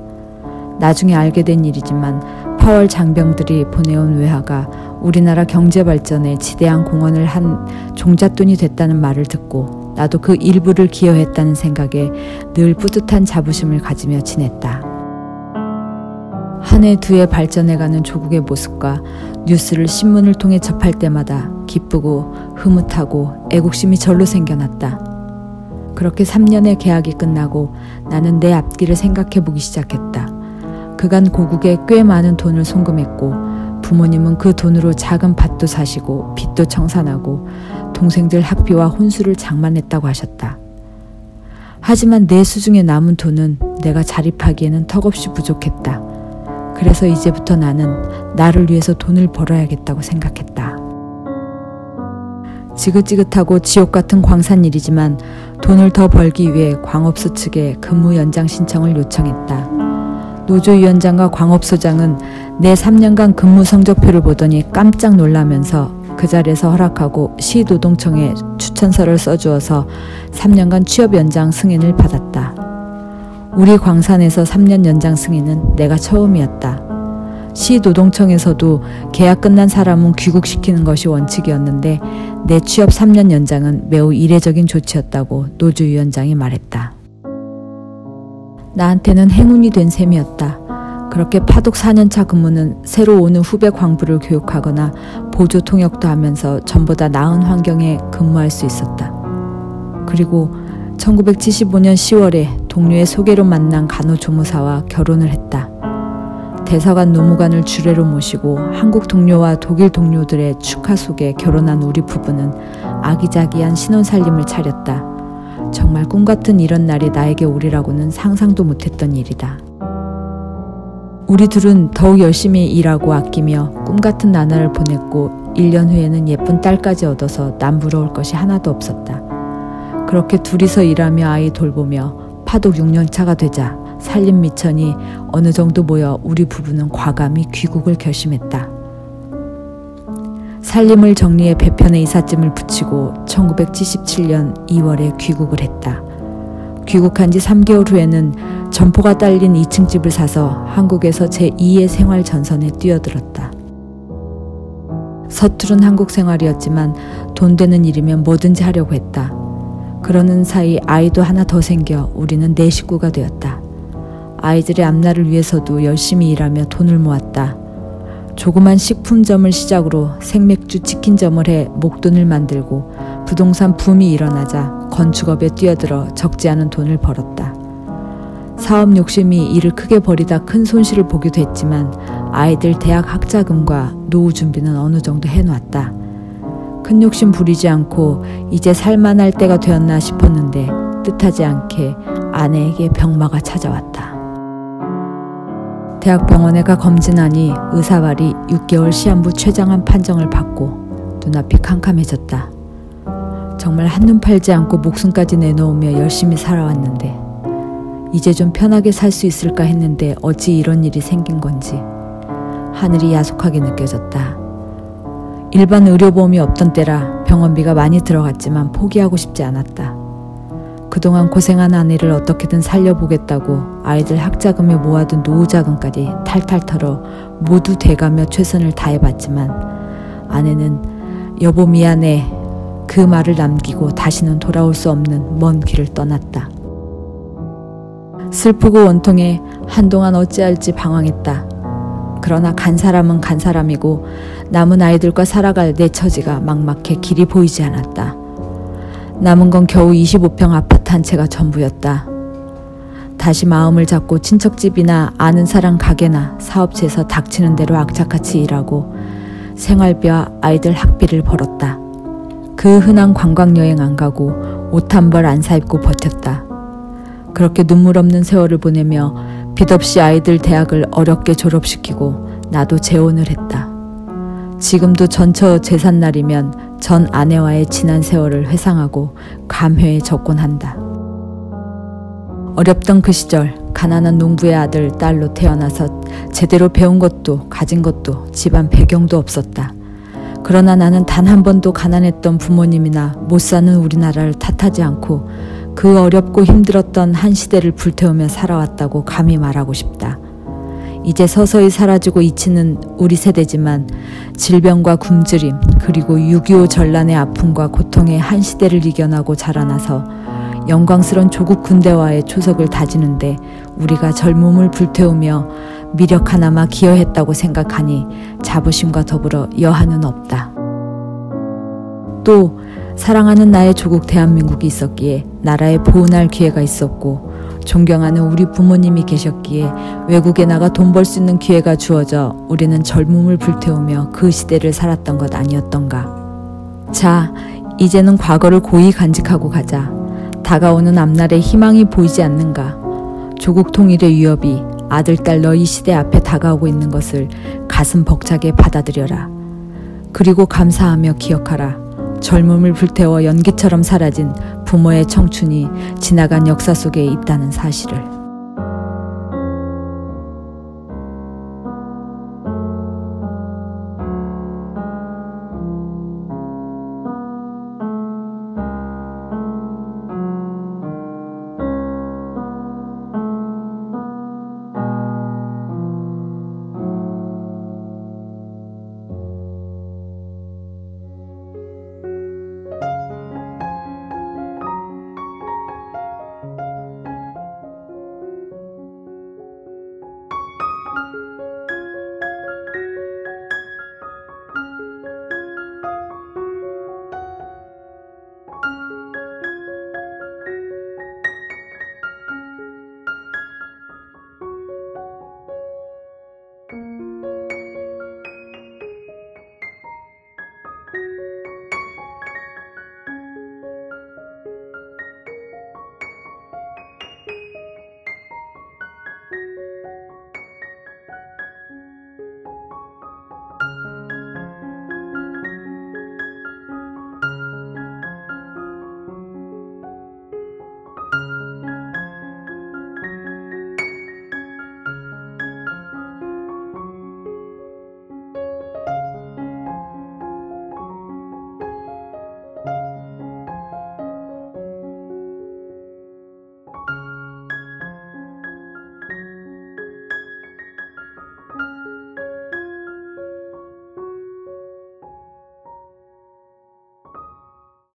나중에 알게 된 일이지만 파월 장병들이 보내온 외화가 우리나라 경제 발전에 지대한 공헌을 한 종잣돈이 됐다는 말을 듣고 나도 그 일부를 기여했다는 생각에 늘 뿌듯한 자부심을 가지며 지냈다. 한 해 두 해 발전해가는 조국의 모습과 뉴스를 신문을 통해 접할 때마다 기쁘고 흐뭇하고 애국심이 절로 생겨났다. 그렇게 3년의 계약이 끝나고 나는 내 앞길을 생각해보기 시작했다. 그간 고국에 꽤 많은 돈을 송금했고 부모님은 그 돈으로 작은 밭도 사시고 빚도 청산하고 동생들 학비와 혼수를 장만했다고 하셨다. 하지만 내 수중에 남은 돈은 내가 자립하기에는 턱없이 부족했다. 그래서 이제부터 나는 나를 위해서 돈을 벌어야겠다고 생각했다. 지긋지긋하고 지옥 같은 광산일이지만 돈을 더 벌기 위해 광업소 측에 근무 연장 신청을 요청했다. 노조위원장과 광업소장은 내 3년간 근무 성적표를 보더니 깜짝 놀라면서 그 자리에서 허락하고 시노동청에 추천서를 써주어서 3년간 취업 연장 승인을 받았다. 우리 광산에서 3년 연장 승인은 내가 처음이었다. 시노동청에서도 계약 끝난 사람은 귀국시키는 것이 원칙이었는데 내 취업 3년 연장은 매우 이례적인 조치였다고 노조위원장이 말했다. 나한테는 행운이 된 셈이었다. 그렇게 파독 4년차 근무는 새로 오는 후배 광부를 교육하거나 보조 통역도 하면서 전보다 나은 환경에 근무할 수 있었다. 그리고 1975년 10월에 동료의 소개로 만난 간호조무사와 결혼을 했다. 대사관 노무관을 주례로 모시고 한국 동료와 독일 동료들의 축하 속에 결혼한 우리 부부는 아기자기한 신혼살림을 차렸다. 정말 꿈같은 이런 날이 나에게 오리라고는 상상도 못했던 일이다. 우리 둘은 더욱 열심히 일하고 아끼며 꿈같은 나날을 보냈고 1년 후에는 예쁜 딸까지 얻어서 남 부러울 것이 하나도 없었다. 그렇게 둘이서 일하며 아이 돌보며 파독 6년차가 되자 살림 미천이 어느 정도 모여 우리 부부는 과감히 귀국을 결심했다. 살림을 정리해 배편에 이삿짐을 붙이고 1977년 2월에 귀국을 했다. 귀국한 지 3개월 후에는 점포가 딸린 2층 집을 사서 한국에서 제2의 생활 전선에 뛰어들었다. 서투른 한국 생활이었지만 돈 되는 일이면 뭐든지 하려고 했다. 그러는 사이 아이도 하나 더 생겨 우리는 4식구가 되었다. 아이들의 앞날을 위해서도 열심히 일하며 돈을 모았다. 조그만 식품점을 시작으로 생맥주 치킨점을 해 목돈을 만들고 부동산 붐이 일어나자 건축업에 뛰어들어 적지 않은 돈을 벌었다. 사업 욕심이 일을 크게 벌이다 큰 손실을 보기도 했지만 아이들 대학 학자금과 노후 준비는 어느 정도 해놓았다. 큰 욕심 부리지 않고 이제 살만할 때가 되었나 싶었는데 뜻하지 않게 아내에게 병마가 찾아왔다. 대학병원에 가 검진하니 의사발이 6개월 시한부 췌장암 판정을 받고 눈앞이 캄캄해졌다. 정말 한눈 팔지 않고 목숨까지 내놓으며 열심히 살아왔는데 이제 좀 편하게 살 수 있을까 했는데 어찌 이런 일이 생긴 건지 하늘이 야속하게 느껴졌다. 일반 의료보험이 없던 때라 병원비가 많이 들어갔지만 포기하고 싶지 않았다. 그동안 고생한 아내를 어떻게든 살려보겠다고 아이들 학자금에 모아둔 노후자금까지 탈탈 털어 모두 돼가며 최선을 다해봤지만 아내는 여보 미안해 그 말을 남기고 다시는 돌아올 수 없는 먼 길을 떠났다. 슬프고 원통해 한동안 어찌할지 방황했다. 그러나 간 사람은 간 사람이고 남은 아이들과 살아갈 내 처지가 막막해 길이 보이지 않았다. 남은 건 겨우 25평 아파트 한 채가 전부였다. 다시 마음을 잡고 친척집이나 아는 사람 가게나 사업체에서 닥치는 대로 악착같이 일하고 생활비와 아이들 학비를 벌었다. 그 흔한 관광여행 안 가고 옷 한 벌 안 사입고 버텼다. 그렇게 눈물 없는 세월을 보내며 빚 없이 아이들 대학을 어렵게 졸업시키고 나도 재혼을 했다. 지금도 전처 제삿날이면 전 아내와의 지난 세월을 회상하고 감회에 접곤한다. 어렵던 그 시절 가난한 농부의 아들, 딸로 태어나서 제대로 배운 것도 가진 것도 집안 배경도 없었다. 그러나 나는 단 한 번도 가난했던 부모님이나 못 사는 우리나라를 탓하지 않고 그 어렵고 힘들었던 한 시대를 불태우며 살아왔다고 감히 말하고 싶다. 이제 서서히 사라지고 잊히는 우리 세대지만 질병과 굶주림 그리고 6.25 전란의 아픔과 고통의 한 시대를 이겨나고 자라나서 영광스런 조국 군대와의 초석을 다지는데 우리가 젊음을 불태우며 미력 하나마 기여했다고 생각하니 자부심과 더불어 여한은 없다. 또 사랑하는 나의 조국 대한민국이 있었기에 나라에 보훈할 기회가 있었고 존경하는 우리 부모님이 계셨기에 외국에 나가 돈 벌 수 있는 기회가 주어져 우리는 젊음을 불태우며 그 시대를 살았던 것 아니었던가. 자, 이제는 과거를 고이 간직하고 가자. 다가오는 앞날에 희망이 보이지 않는가. 조국 통일의 위협이 아들, 딸 너희 시대 앞에 다가오고 있는 것을 가슴 벅차게 받아들여라. 그리고 감사하며 기억하라. 젊음을 불태워 연기처럼 사라진 부모의 청춘이 지나간 역사 속에 있다는 사실을.